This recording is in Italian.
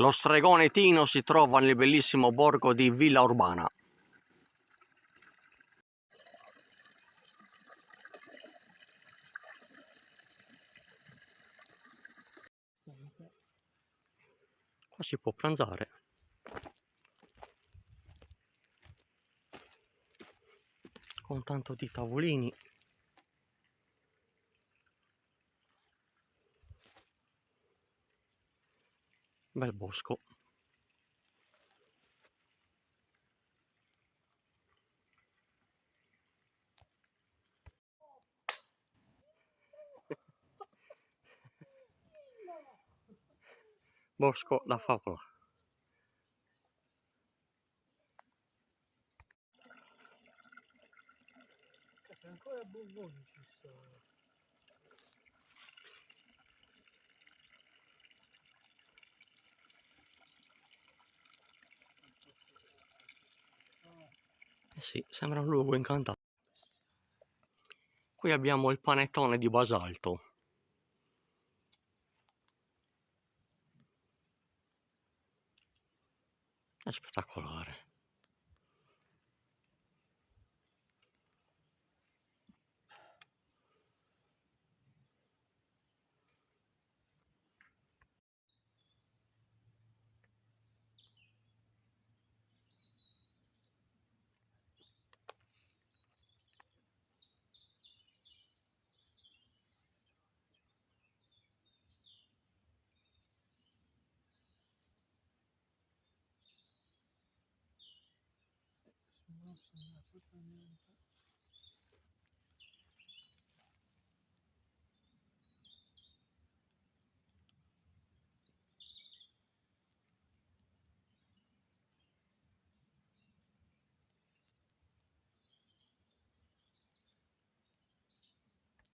Lo stregone Tino si trova nel bellissimo borgo di Villa Urbana. Qua si può pranzare. Con tanto di tavolini. Bel bosco. Bosco da favola. Ancora bomboni ci sono. Eh sì, sembra un luogo incantato. Qui abbiamo il panettone di basalto. È spettacolare. Non sono assolutamente.